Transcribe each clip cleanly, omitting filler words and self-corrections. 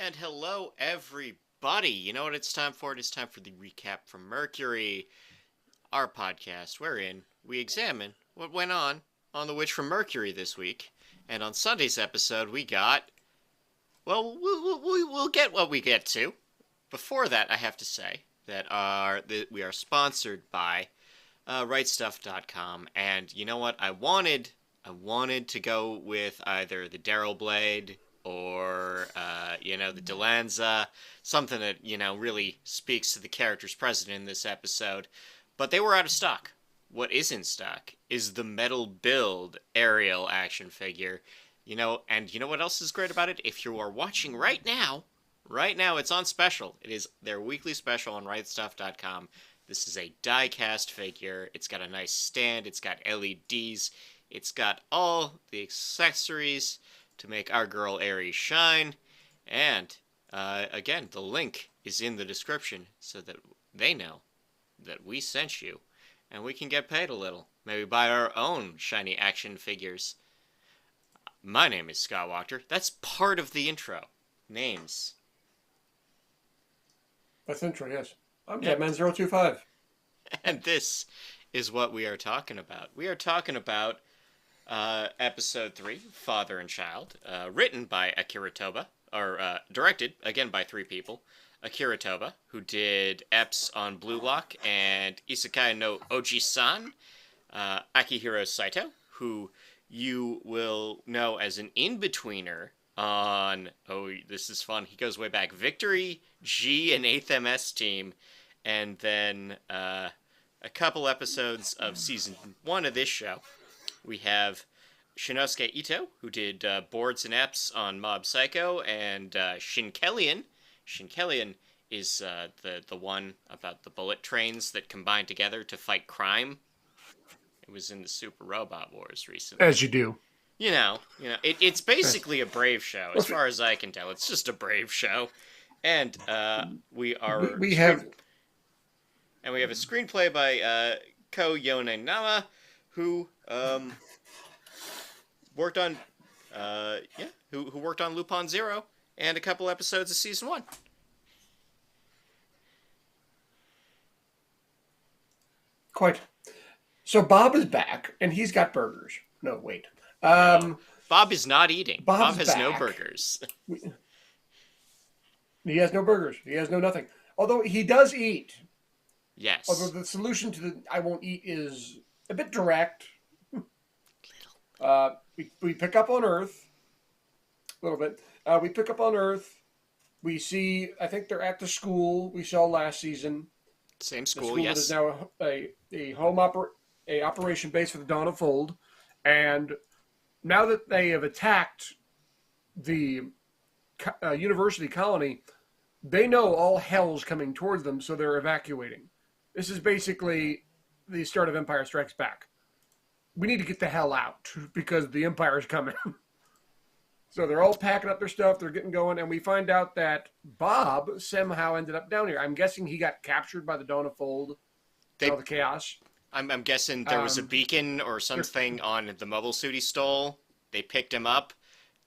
And hello, everybody. You know what it's time for? It is time for the recap from Mercury, our podcast wherein we examine what went on The Witch from Mercury this week. And on Sunday's episode, we got. Well, we'll get what we get to. Before that, I have to say that we are sponsored by RightStuff.com. And you know what? I wanted to go with either the Daryl Blade or the Delanza, something that really speaks to the characters present in this episode, but they were out of stock. What is in stock is the metal build Ariel action figure. And you know what else is great about it? If you are watching right now it's on special. It is their weekly special on rightstuff.com. This is a die-cast figure. It's got a nice stand. It's got LEDs. It's got all the accessories to make our girl Aries shine. And, again, the link is in the description so that they know that we sent you. And we can get paid a little. Maybe buy our own shiny action figures. My name is Scott Wachter. That's part of the intro. Names. That's intro, yes. I'm Jetman025. And this is what we are talking about. We are talking about Episode 3, Father and Child, written by Akira Toba, or directed, again, by three people. Akira Toba, who did Eps on Blue Lock and Isekai no Oji-san. Akihiro Saito, who you will know as an in-betweener on, this is fun, he goes way back, Victory, G, and 8th MS Team, and then a couple episodes of Season 1 of this show. We have Shinosuke Ito, who did Boards and Eps on Mob Psycho, and Shinkelian. Shinkelian is the one about the bullet trains that combine together to fight crime. It was in the Super Robot Wars recently. As you do. It's basically a Brave show, as far as I can tell. It's just a Brave show. And we have a screenplay by Ko Yonenama, who worked on who worked on Lupin Zero and a couple episodes of Season 1. Quite. So Bob is back, and he's got burgers. No, wait. Bob is not eating. Bob has back. no burgers. He has no burgers. He has no nothing. Although he does eat. Yes. Although the solution to the I won't eat is a bit direct. We pick up on Earth. A little bit. We pick up on Earth. We see, I think they're at the school we saw last season. Same school, the school yes. That is now a operation base for the Dawn of Fold. And now that they have attacked the university colony, they know all hell's coming towards them, so they're evacuating. This is basically the start of Empire Strikes Back. We need to get the hell out because the Empire's coming. So they're all packing up their stuff, they're getting going, and we find out that Bob somehow ended up down here. I'm guessing he got captured by the Dawn of Fold, all the chaos. I'm guessing there was a beacon or something on the mobile suit he stole. They picked him up.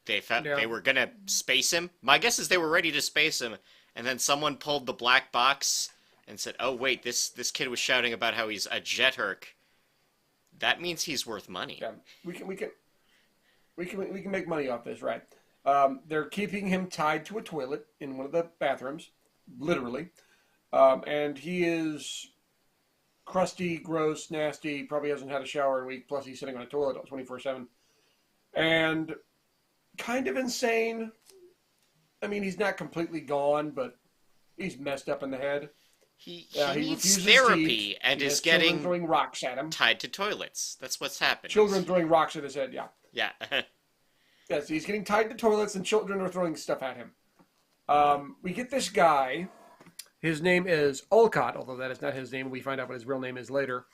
They were going to space him. My guess is they were ready to space him, and then someone pulled the black box and said, "Oh wait, this kid was shouting about how he's a Jetherk. That means he's worth money." Yeah, we can make money off this, right? They're keeping him tied to a toilet in one of the bathrooms, literally, and he is crusty, gross, nasty. Probably hasn't had a shower in a week. Plus, he's sitting on a toilet 24/7, and kind of insane. I mean, he's not completely gone, but he's messed up in the head. He needs therapy and is getting throwing rocks at him. Tied to toilets. That's what's happening. Children throwing rocks at his head, yeah. Yeah. Yes, he's getting tied to toilets and children are throwing stuff at him. We get this guy. His name is Olcott, although that is not his name. We find out what his real name is later.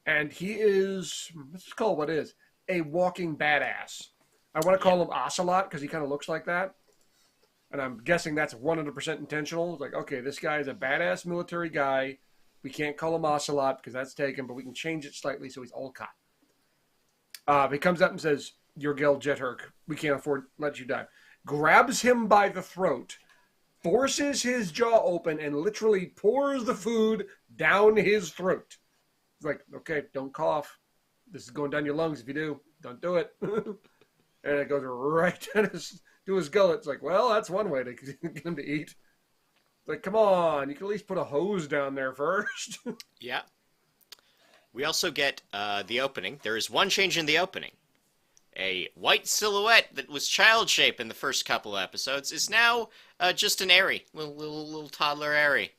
And he is, let's just call it what is, a walking badass. I want to call him Ocelot because he kind of looks like that. And I'm guessing that's 100% intentional. It's like, okay, this guy is a badass military guy. We can't call him Ocelot because that's taken, but we can change it slightly so he's Olcott. He comes up and says, "You're Gel Jetherk. We can't afford to let you die." Grabs him by the throat, forces his jaw open and literally pours the food down his throat. It's like, okay, don't cough. This is going down your lungs if you do. Don't do it. And it goes right down to his gullet. It's like, well, that's one way to get him to eat. It's like, come on, you can at least put a hose down there first. Yeah. We also get the opening. There is one change in the opening. A white silhouette that was child shape in the first couple of episodes is now just an Airy, little toddler Airy.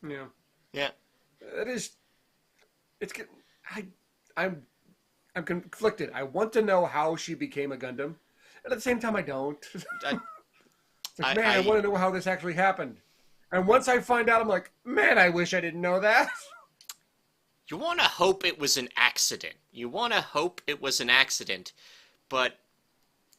Yeah. Yeah. It is. It's. I'm conflicted. I want to know how she became a Gundam, and at the same time, I don't. It's like, man, I want to know how this actually happened. And once I find out, I'm like, man, I wish I didn't know that. You want to hope it was an accident. But,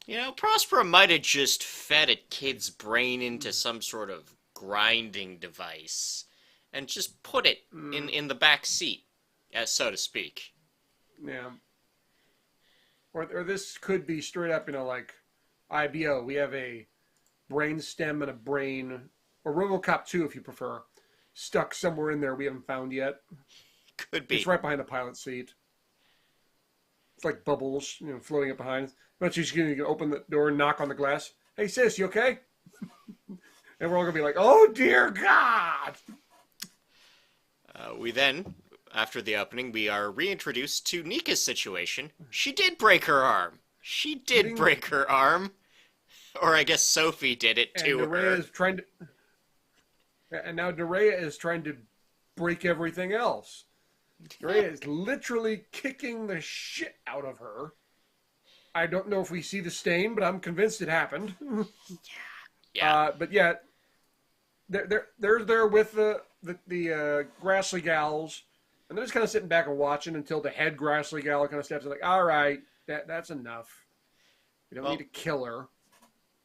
you know, Prospera might have just fed a kid's brain into some sort of grinding device and just put it in the back seat, so to speak. Yeah. Or this could be straight up, like IBO. We have a brain stem and a brain, or RoboCop 2 if you prefer, stuck somewhere in there we haven't found yet. Could be. It's right behind the pilot's seat. It's like bubbles, floating up behind. But she's going to open the door and knock on the glass. Hey, sis, you okay? And we're all going to be like, oh, dear God! We then, after the opening, we are reintroduced to Nika's situation. She did break her arm. Or I guess Sophie did it to her. And now Nerea is trying to break everything else. Nerea is literally kicking the shit out of her. I don't know if we see the stain, but I'm convinced it happened. Yeah. But yeah, they're there with the Grassley gals, and they're just kind of sitting back and watching until the head Grassley gal kind of steps in, like, all right, that's enough. We don't need to kill her.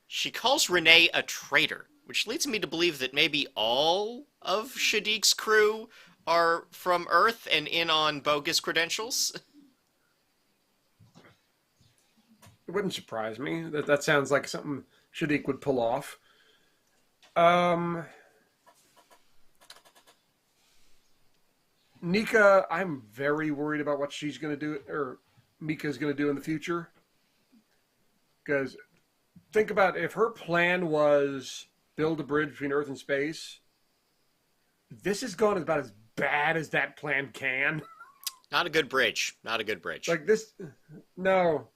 She calls Renee a traitor, which leads me to believe that maybe all of Shadiq's crew are from Earth and in on bogus credentials. It wouldn't surprise me. That sounds like something Shadiq would pull off. Nika, I'm very worried about what she's going to do, or Mika's going to do in the future. Because think about if her plan was build a bridge between Earth and space, this has gone about as bad as that plan can. Not a good bridge. Like this, no.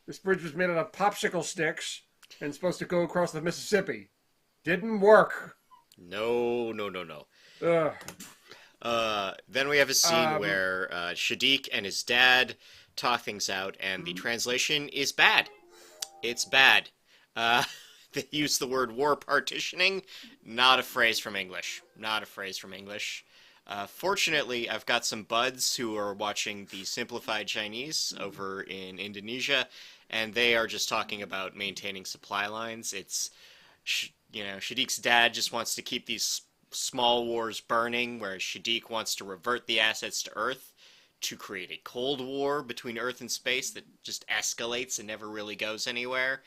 This bridge was made out of popsicle sticks and supposed to go across the Mississippi. Didn't work. No. Ugh. Then we have a scene where Shadiq and his dad talk things out, and the translation is bad. It's bad. They use the word war partitioning. Not a phrase from English. Fortunately, I've got some buds who are watching the simplified Chinese over in Indonesia, and they are just talking about maintaining supply lines. It's, Shadiq's dad just wants to keep these small wars burning, whereas Shadiq wants to revert the assets to Earth to create a Cold War between Earth and space that just escalates and never really goes anywhere.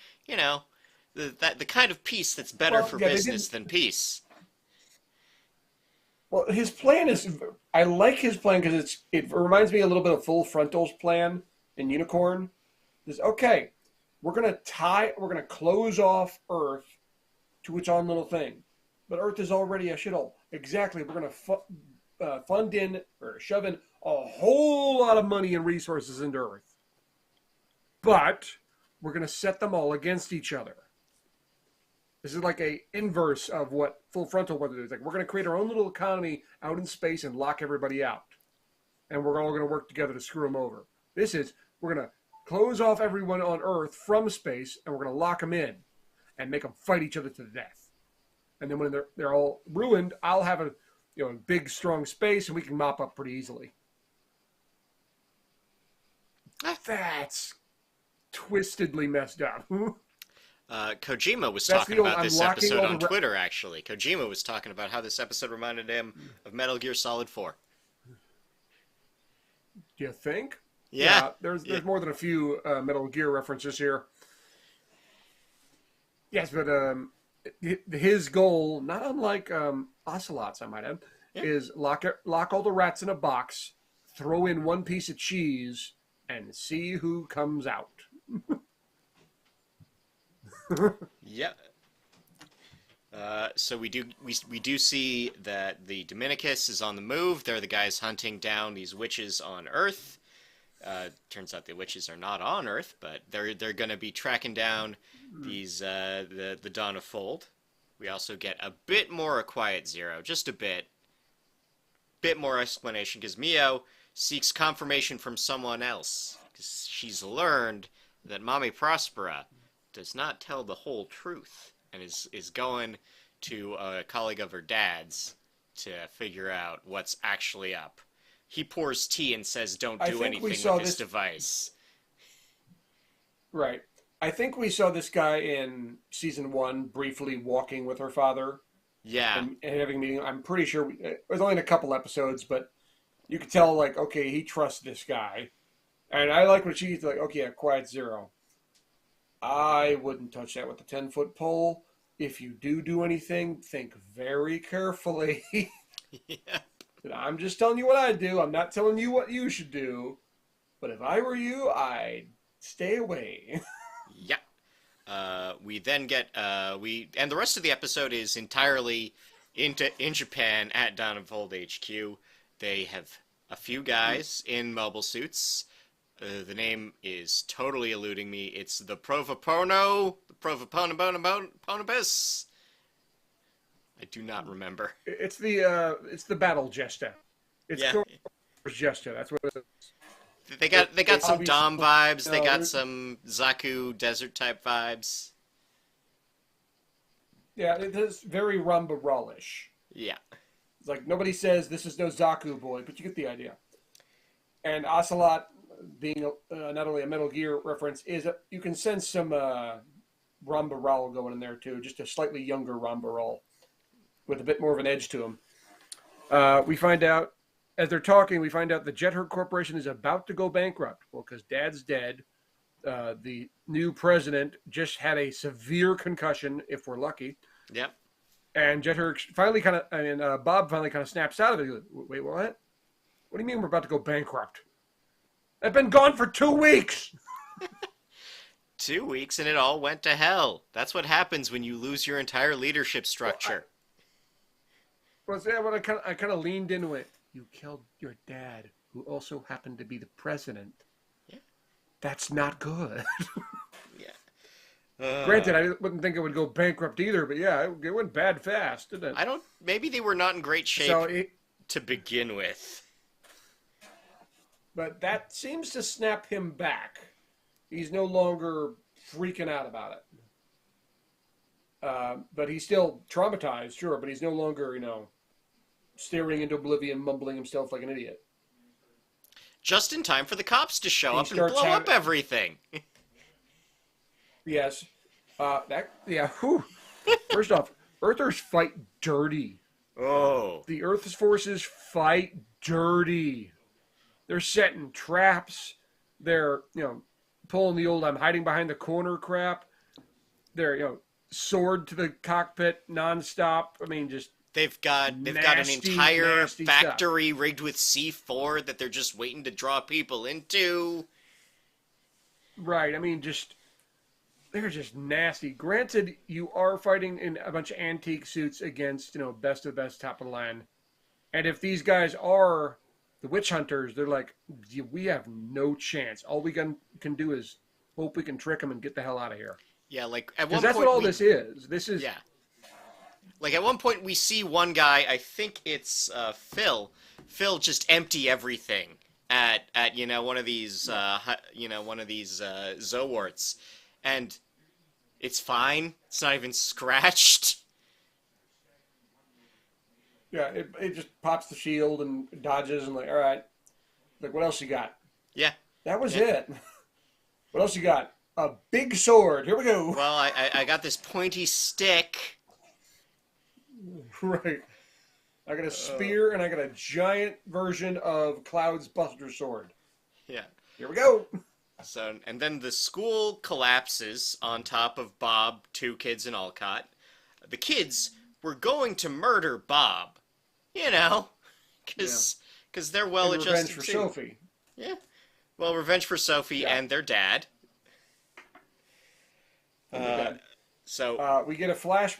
The kind of peace that's better for business than peace. Well, his plan is. I like his plan because it reminds me a little bit of Full Frontal's plan in Unicorn. Is okay. We're gonna close off Earth to its own little thing, but Earth is already a shithole. Exactly. We're gonna fund in or shove in a whole lot of money and resources into Earth, but we're gonna set them all against each other. This is like a inverse of what Full Frontal wanted to do. It's like, we're going to create our own little economy out in space and lock everybody out. And we're all going to work together to screw them over. This is, we're going to close off everyone on Earth from space, and we're going to lock them in and make them fight each other to the death. And then when they're all ruined, I'll have a big, strong space, and we can mop up pretty easily. That's twistedly messed up. Kojima was talking about this episode on Twitter, actually. Kojima was talking about how this episode reminded him of Metal Gear Solid 4. Do you think? Yeah. There's more than a few Metal Gear references here. Yes, but his goal, not unlike Ocelot's, I might add, Yeah. is lock all the rats in a box, throw in one piece of cheese, and see who comes out. Yeah. So we do see that the Dominicus is on the move. They're the guys hunting down these witches on Earth. Turns out the witches are not on Earth, but they're going to be tracking down these the Dawn of Fold. We also get a bit more a Quiet Zero, just a bit more explanation, because Mio seeks confirmation from someone else, because she's learned that Mommy Prospera does not tell the whole truth, and is going to a colleague of her dad's to figure out what's actually up. He pours tea and says, "Don't I do think we anything saw with this this. device." Right. I think we saw this guy in season one briefly walking with her father Yeah, and having a meeting. I'm pretty sure it was only in a couple episodes, but you could tell, like, okay, he trusts this guy. And I like when she's like, okay, yeah, Quiet Zero. I wouldn't touch that with a 10-foot pole. If you do anything, think very carefully. yeah, I'm just telling you what I do. I'm not telling you what you should do. But if I were you, I'd stay away. yeah. We then get and the rest of the episode is entirely in Japan at Dawn of Old HQ. They have a few guys in mobile suits. The name is totally eluding me. It's the Provoponibus. I do not remember. It's the battle jester. It's Yeah, jester. That's what it is. they got some Obviously, Dom vibes. They no, got some Zaku desert type vibes. yeah, it is very Rumba Rawlish. Yeah, It's like nobody says this is no Zaku boy, but you get the idea. And Ocelot, being not only a Metal Gear reference, is you can sense some Ramba Ral going in there too, just a slightly younger Ramba Ral with a bit more of an edge to him. We find out as they're talking, we find out the Jet Herd Corporation is about to go bankrupt. Well, because Dad's dead. The new president just had a severe concussion, if we're lucky. yep. And Jet Herd finally Bob finally kind of snaps out of it. He goes, wait, what? What do you mean we're about to go bankrupt? I've been gone for 2 weeks. 2 weeks and it all went to hell. That's what happens when you lose your entire leadership structure. Well, yeah, but I kind of leaned into it. You killed your dad, who also happened to be the president. Yeah. That's not good. Yeah. Granted, I wouldn't think it would go bankrupt either, but yeah, it went bad fast, didn't it? I don't. Maybe they were not in great shape to begin with. But that seems to snap him back. He's no longer freaking out about it. But he's still traumatized, sure, but he's no longer, staring into oblivion, mumbling himself like an idiot. Just in time for the cops to show He up and blow starts up everything. Yes. Whew. First off, Earthers fight dirty. Oh. The Earth's forces fight dirty. They're setting traps. They're, pulling the old I'm hiding behind the corner crap. They're, sword to the cockpit nonstop. I mean, just They've got an nasty, entire nasty factory rigged with C4 that they're just waiting to draw people into. right. I mean, they're just nasty. Granted, you are fighting in a bunch of antique suits against, best of the best, top of the line. And if these guys are the witch hunters, they're like, we have no chance. All we can do is hope we can trick them and get the hell out of here. Yeah, like at one Because point that's what all this is. This is yeah. Like at one point we see one guy, I think it's Phil. Phil just empty everything at one of these Zowarts, and it's fine. It's not even scratched. Yeah, it just pops the shield and dodges and like, all right. Like, what else you got? Yeah. That was it. What else you got? A big sword. Here we go. Well, I got this pointy stick. Right. I got a spear and I got a giant version of Cloud's Buster Sword. Yeah. Here we go. So, and then the school collapses on top of Bob, 2 kids, and Alcott. the kids were going to murder Bob. You know, Yeah. because they're In well revenge adjusted for too. Sophie. Yeah. Well, revenge for Sophie Yeah. and their dad. And their Uh, dad. so We get a flash.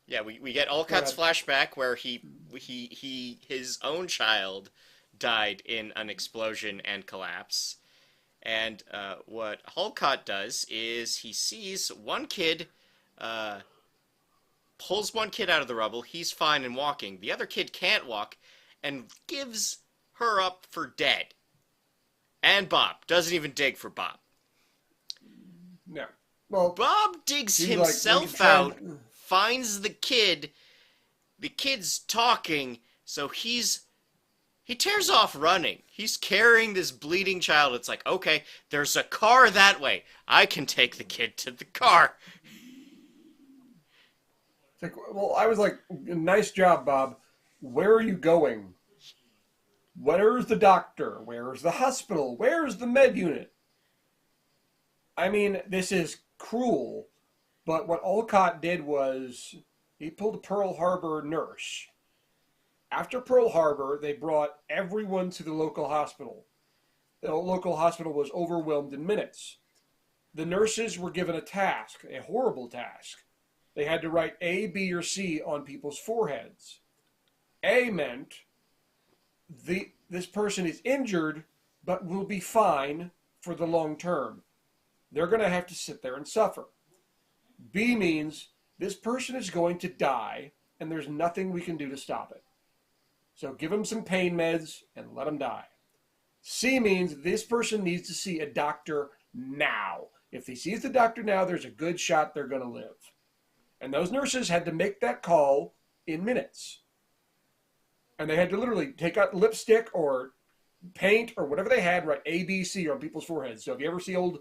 yeah, we get Go Olcott's ahead. flashback where his own child died in an explosion and collapse. And what Olcott does is he sees one kid, uh, pulls one kid out of the rubble. He's fine and walking. The other kid can't walk, and gives her up for dead. And Bob doesn't even dig for Bob. No. Well, Bob digs he's like, we can himself try out, and- finds the kid. The kid's talking, so he tears off running. He's carrying this bleeding child. It's like, okay, there's a car that way. I can take the kid to the car. It's like, well, I was like, nice job, Bob. Where are you going? Where's the doctor? Where's the hospital? Where's the med unit? I mean, this is cruel, but what Olcott did was he pulled a Pearl Harbor nurse. After Pearl Harbor, they brought everyone to the local hospital. The local hospital was overwhelmed in minutes. The nurses were given a task, a horrible task. They had to write A, B, or C on people's foreheads. A meant this person is injured, but will be fine for the long term. They're going to have to sit there and suffer. B means this person is going to die, and there's nothing we can do to stop it. So give them some pain meds and let them die. C means this person needs to see a doctor now. If he sees the doctor now, there's a good shot they're going to live. And those nurses had to make that call in minutes. And they had to literally take out lipstick or paint or whatever they had, write A, B, C on people's foreheads. So if you ever see old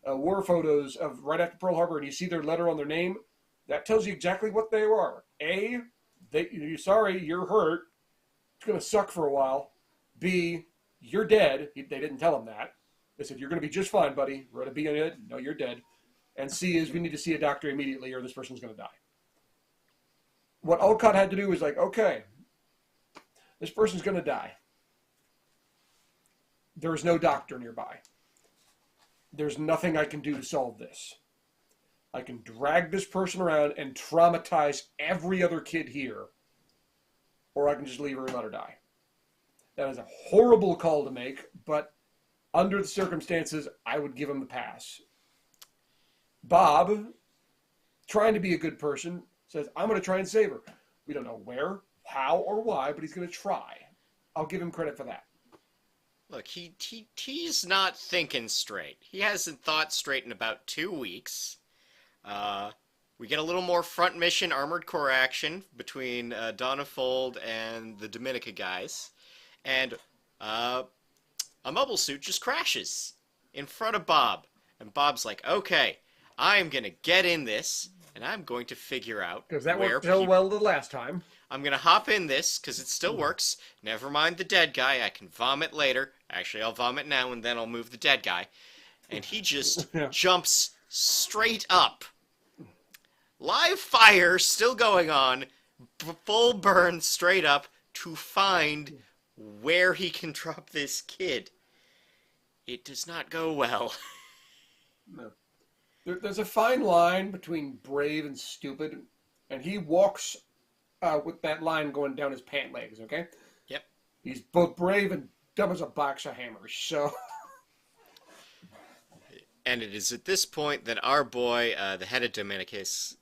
war photos of right after Pearl Harbor and you see their letter on their name, that tells you exactly what they are. A, sorry, you're hurt. It's going to suck for a while. B, you're dead. They didn't tell him that. They said, you're going to be just fine, buddy. Wrote a B on it. No, you're dead. And C is we need to see a doctor immediately or this person's going to die. What Olcott had to do was like, okay, this person's going to die. There's no doctor nearby. There's nothing I can do to solve this. I can drag this person around and traumatize every other kid here, or I can just leave her and let her die. That is a horrible call to make, but under the circumstances, I would give him the pass. Bob, trying to be a good person, says, I'm going to try and save her. We don't know where, how, or why, but he's going to try. I'll give him credit for that. Look, he's not thinking straight. He hasn't thought straight in about 2 weeks. We get a little more front mission Armored Core action between Donna Fold and the Dominica guys. And a mobile suit just crashes in front of Bob. And Bob's like, okay, I'm going to get in this, and I'm going to figure out Because that where worked so well the last time. I'm going to hop in this, because it still works. Never mind the dead guy. I can vomit later. Actually, I'll vomit now, and then I'll move the dead guy. And he just jumps straight up. Live fire still going on. Full burn straight up to find where he can drop this kid. It does not go well. No. There's a fine line between brave and stupid, and he walks with that line going down his pant legs, okay? Yep. He's both brave and dumb as a box of hammers, so... And it is at this point that our boy, the head of Dominicus,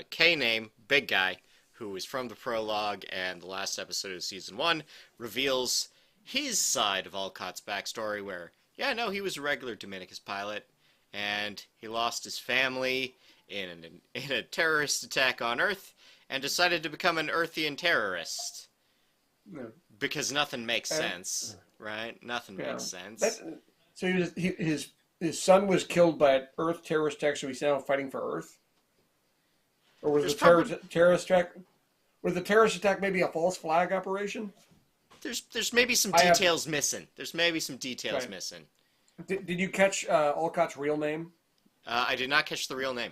K-Name, big guy, who is from the prologue and the last episode of Season 1, reveals his side of Olcott's backstory where, yeah, no, he was a regular Dominicus pilot, and he lost his family in a terrorist attack on Earth, and decided to become an Earthian terrorist. No. Because nothing makes sense, right? Nothing makes sense. So his son was killed by an Earth terrorist attack, so he's now fighting for Earth? Or was the terrorist attack... Was the terrorist attack maybe a false flag operation? There's maybe some details missing. There's maybe some details missing. Did you catch Olcott's real name? I did not catch the real name.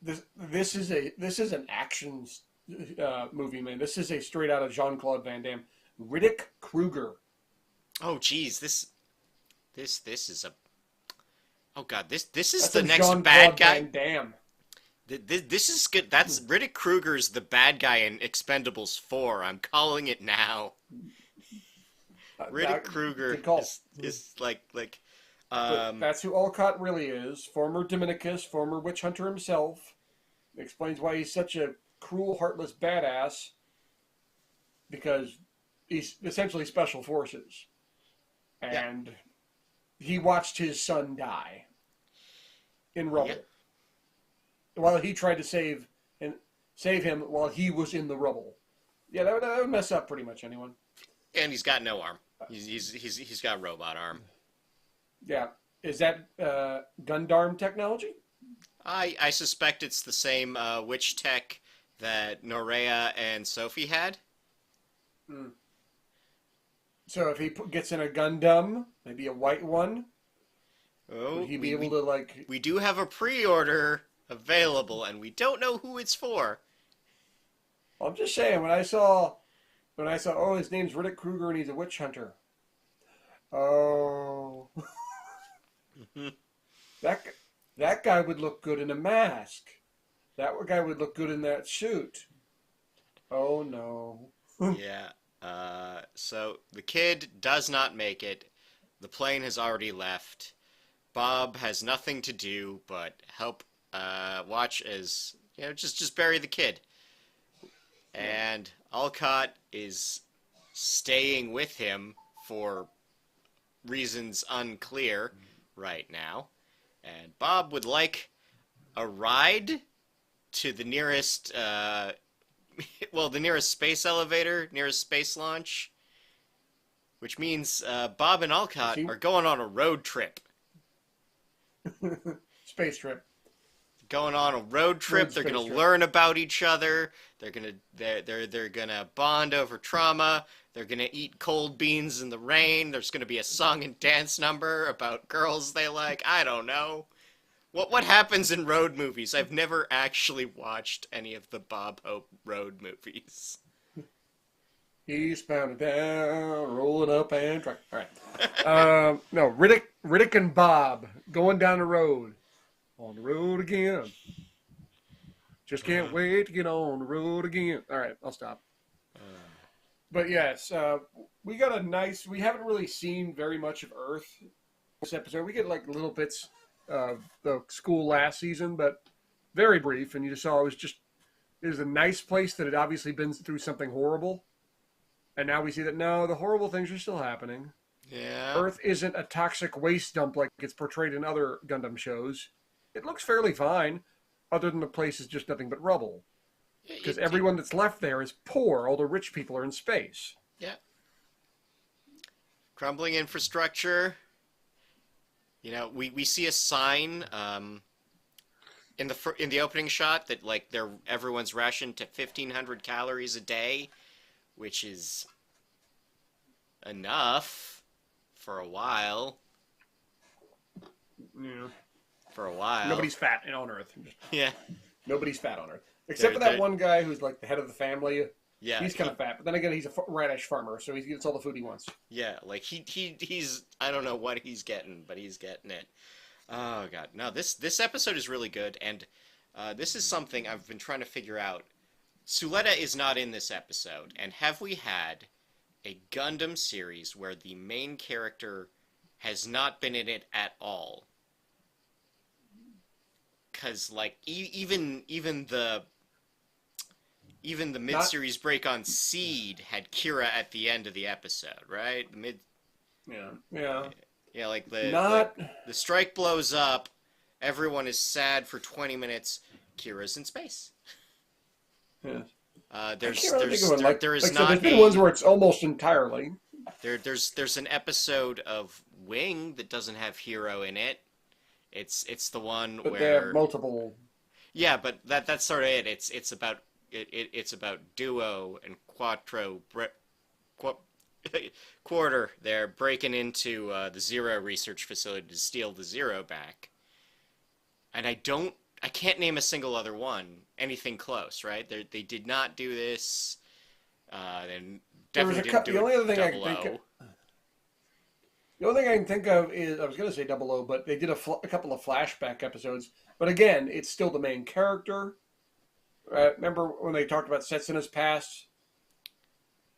this is an action movie, man. This is a straight out of Jean-Claude Van Damme. Riddick Kruger. Oh, geez, this is a. Oh God, this is That's the some next bad Jean-Claude guy. Van Damme. This is good. That's Riddick Kruger's the bad guy in Expendables 4. I'm calling it now. Riddick Kruger Good call. is like But um that's who Olcott really is. Former Dominicus, former witch hunter himself. Explains why he's such a cruel, heartless badass. Because he's essentially special forces. yeah And he watched his son die in rubble. yeah While he tried to save him while he was in the rubble. Yeah, that would mess up pretty much anyone. and he's got no arm. He's got robot arm. Yeah. Is that Gundam technology? I suspect it's the same witch tech that Norea and Sophie had. Hmm. So if he gets in a Gundam, maybe a white one, Oh, would he be able to like? we do have a pre-order available, and we don't know who it's for. I'm just saying when I saw, oh, his name's Riddick Kruger and he's a witch hunter. Oh, that that guy would look good in a mask. That guy would look good in that suit. Oh no. Yeah. So the kid does not make it. The plane has already left. Bob has nothing to do but help watch as just bury the kid. And Alcott is staying with him for reasons unclear right now. And Bob would like a ride to the nearest the nearest space elevator, nearest space launch, which means Bob and Alcott are going on a road trip. Space trip. Going on a road trip. They're gonna learn about each other. They're gonna bond over trauma. They're gonna eat cold beans in the rain. There's gonna be a song and dance number about girls they like. I don't know. What happens in road movies? I've never actually watched any of the Bob Hope road movies. Eastbound and down, rolling up and track. All right. No, Riddick and Bob going down the road. On the road again. Just can't wait to get on the road again. All right, I'll stop. But yes, we got a nice. We haven't really seen very much of Earth this episode. We get like little bits of the school last season, but very brief. And you just saw it was a nice place that had obviously been through something horrible. And now we see that no, the horrible things are still happening. Yeah. Earth isn't a toxic waste dump like it's portrayed in other Gundam shows. It looks fairly fine, other than the place is just nothing but rubble. Because everyone that's left there is poor. All the rich people are in space. Yeah. Crumbling infrastructure. We see a sign in the opening shot that like everyone's rationed to 1,500 calories a day, which is enough for a while. Yeah. For a while. Nobody's fat on Earth. Yeah. Nobody's fat on Earth. Except for that one guy who's like the head of the family. Yeah. He's kind of fat. But then again, he's a radish farmer, so he gets all the food he wants. Yeah, like he's I don't know what he's getting, but he's getting it. Oh God. No, this episode is really good, and this is something I've been trying to figure out. Suletta is not in this episode, and have we had a Gundam series where the main character has not been in it at all? Because like even the mid-series break on Seed had Kira at the end of the episode, right? Yeah, like the strike blows up, everyone is sad for 20 minutes. Kira's in space. Yeah. There's been ones where it's almost entirely. There's an episode of Wing that doesn't have Hero in it. It's the one but where they have multiple. Yeah, but that's sort of it. It's about Duo and Quattro Quarter. They're breaking into the Zero research facility to steal the Zero back, and I don't I can't name a single other one anything close, right? They did not do this. Then There was definitely a didn't do the it only other thing I can double think of, O. the only thing I can think of is I was going to say Double O, but they did a couple of flashback episodes. But again, it's still the main character. Remember when they talked about Setsuna's past?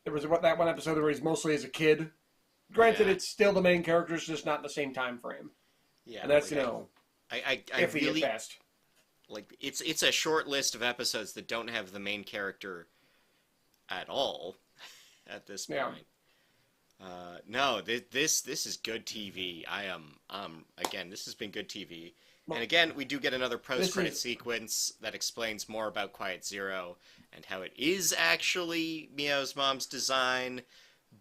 There was that one episode where he's mostly as a kid. Granted, Yeah, it's still the main character, it's just not in the same time frame, yeah. and that's Like I iffy at really best. like it's a short list of episodes that don't have the main character at all at this Yeah. point. No, this is good TV. Again, this has been good TV. And again, we do get another post-credit sequence that explains more about Quiet Zero and how it is actually Mio's mom's design,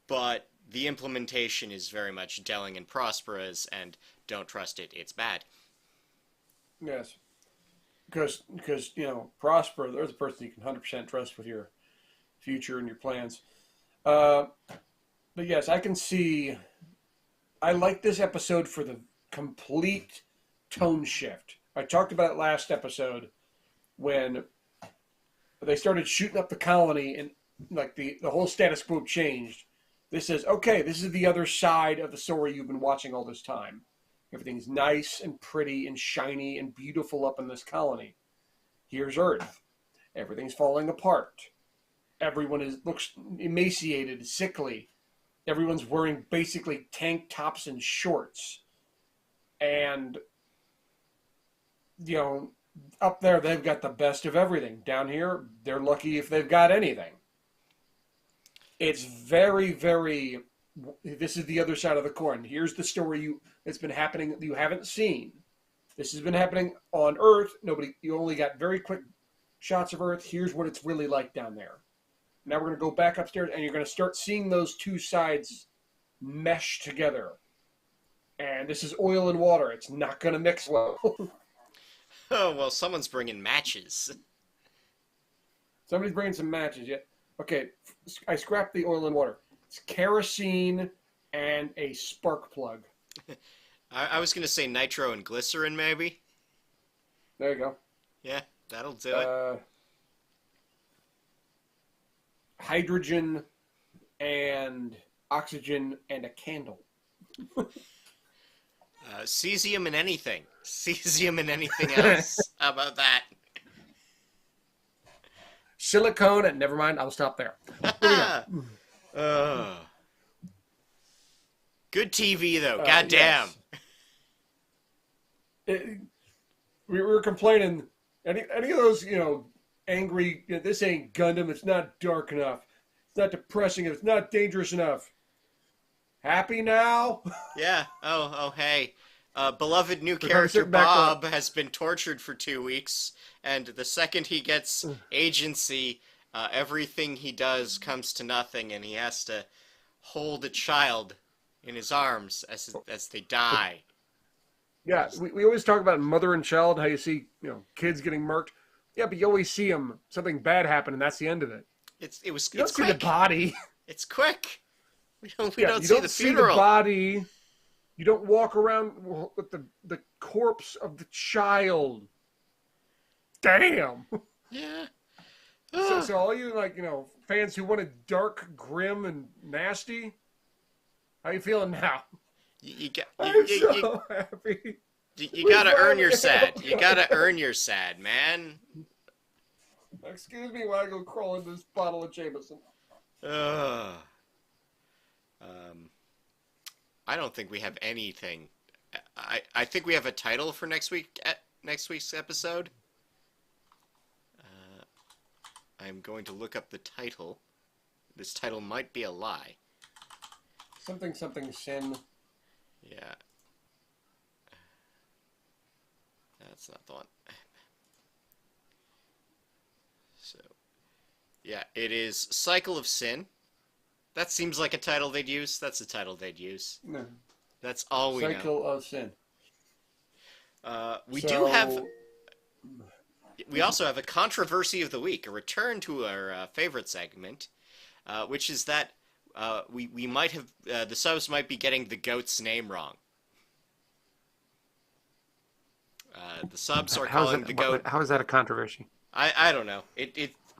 but the implementation is very much Delling and Prospera's, and don't trust it, it's bad. Yes, because Prosper, they're the person you can 100% trust with your future and your plans. Uh, but yes, I can see. I like this episode for the complete tone shift. I talked about it last episode when they started shooting up the colony and like the whole status quo changed. This says, okay, this is the other side of the story you've been watching all this time. Everything's nice and pretty and shiny and beautiful up in this colony. Here's Earth. Everything's falling apart. Everyone looks emaciated, sickly. Everyone's wearing basically tank tops and shorts. And up there they've got the best of everything. Down here, they're lucky if they've got anything. It's very, very. This is the other side of the coin. Here's the story that's been happening that you haven't seen. This has been happening on Earth. You only got very quick shots of Earth. Here's what it's really like down there. Now we're going to go back upstairs, and you're going to start seeing those two sides mesh together. And this is oil and water. It's not going to mix well. Oh, well, someone's bringing matches. Somebody's bringing some matches. Yeah. Okay, I scrapped the oil and water. It's kerosene and a spark plug. I was going to say nitro and glycerin, maybe. There you go. Yeah, that'll do it. Hydrogen and oxygen and a candle. Cesium and anything. Cesium and anything else. How about that? Silicone and never mind, I'll stop there. Good TV though. Goddamn. Yes. We were complaining. Any of those, angry. This ain't Gundam. It's not dark enough. It's not depressing. It's not dangerous enough. Happy now? Yeah. Oh, hey. Beloved new character Bob has been tortured for 2 weeks, and the second he gets agency, everything he does comes to nothing, and he has to hold a child in his arms as they die. Yeah, we always talk about mother and child, how you see kids getting murked. Yeah, but you always see something bad happen, and that's the end of it. It's you don't see quick. the body. It's quick. We don't you see don't the see funeral. the body. You don't walk around with the corpse of the child. Damn. Yeah. So all you fans who want it dark, grim, and nasty, how you feeling now? I'm so happy. You gotta earn your sad. You gotta earn your sad, man. Excuse me while I go crawl into this bottle of Jameson. I don't think we have anything. I think we have a title for next week's episode. I'm going to look up the title. This title might be a lie. Something sin. Yeah. That's not the one. So, yeah, it is Cycle of Sin. That seems like a title they'd use. That's a title they'd use. No. That's all we know. Cycle of Sin. We also have a controversy of the week, a return to our favorite segment, which is that we might have the subs might be getting the goat's name wrong. The subs are How is calling that? the goat. How is that a controversy? I don't know.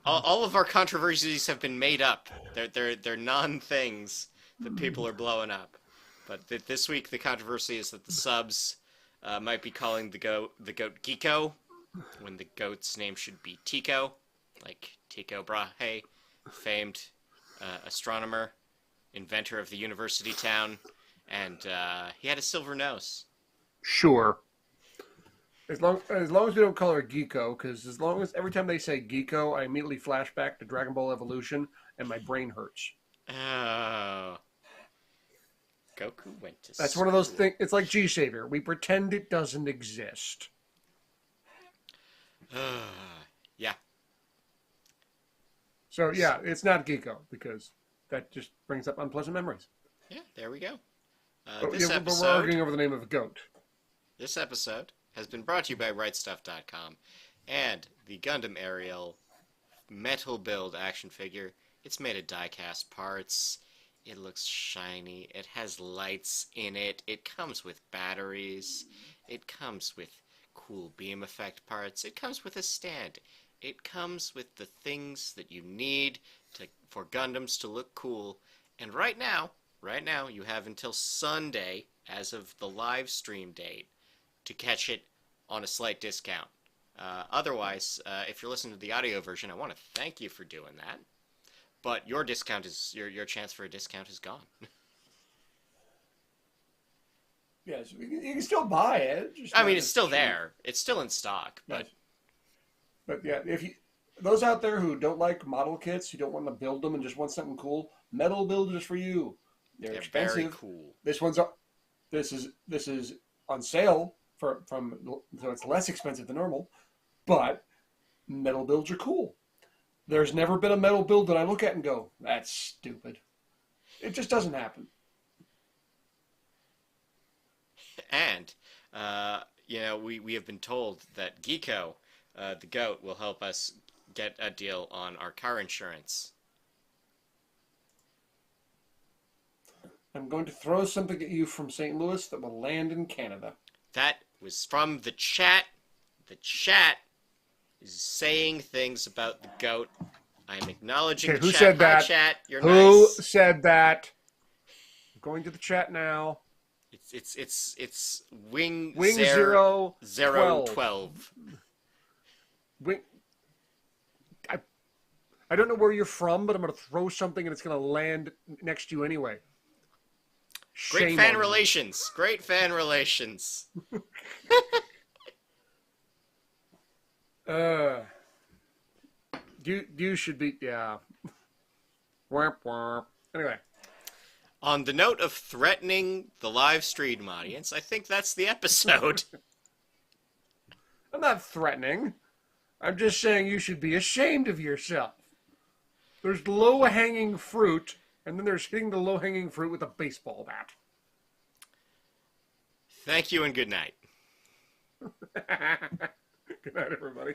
All of our controversies have been made up. They're non things that people are blowing up. But this week the controversy is that the subs might be calling the goat Geeko when the goat's name should be Tico, like Tycho Brahe, famed astronomer, inventor of the university town, and he had a silver nose. Sure. As long as we don't call her Geeko, because as long as every time they say Geeko, I immediately flash back to Dragon Ball Evolution, and my brain hurts. Oh. Goku went to That's school. one of those things. It's like G Savior. We pretend it doesn't exist. Yeah. So yeah, it's not Geeko because that just brings up unpleasant memories. Yeah, there we go. But we're arguing over the name of a goat. This episode has been brought to you by RightStuff.com and the Gundam Aerial metal build action figure. It's made of die-cast parts. It looks shiny. It has lights in it. It comes with batteries. It comes with cool beam effect parts. It comes with a stand. It comes with the things that you need for Gundams to look cool. And right now, you have until Sunday, as of the live stream date, to catch it on a slight discount. Otherwise, if you're listening to the audio version, I want to thank you for doing that. But your discount is your chance for a discount is gone. Yes, you can still buy it. I mean, it's still there. It's still in stock. But yeah, if you those out there who don't like model kits, who don't want to build them and just want something cool, metal builders for you. They're expensive. Very cool. This is on sale so it's less expensive than normal, but metal builds are cool. There's never been a metal build that I look at and go, that's stupid. It just doesn't happen. And we have been told that Geeko, the goat, will help us get a deal on our car insurance. I'm going to throw something at you from St. Louis that will land in Canada. That was from the chat. The chat is saying things about the goat. I'm acknowledging the who chat. Said that? Hi, chat. You're who nice. Said that? I'm going to the chat now. It's wing zero 12. I don't know where you're from, but I'm going to throw something and it's going to land next to you anyway. Great fan relations. Great fan relations. You should be, yeah. Anyway. On the note of threatening the live stream audience, I think that's the episode. I'm not threatening. I'm just saying you should be ashamed of yourself. There's low-hanging fruit, and then there's hitting the low-hanging fruit with a baseball bat. Thank you and good night. Good night, everybody.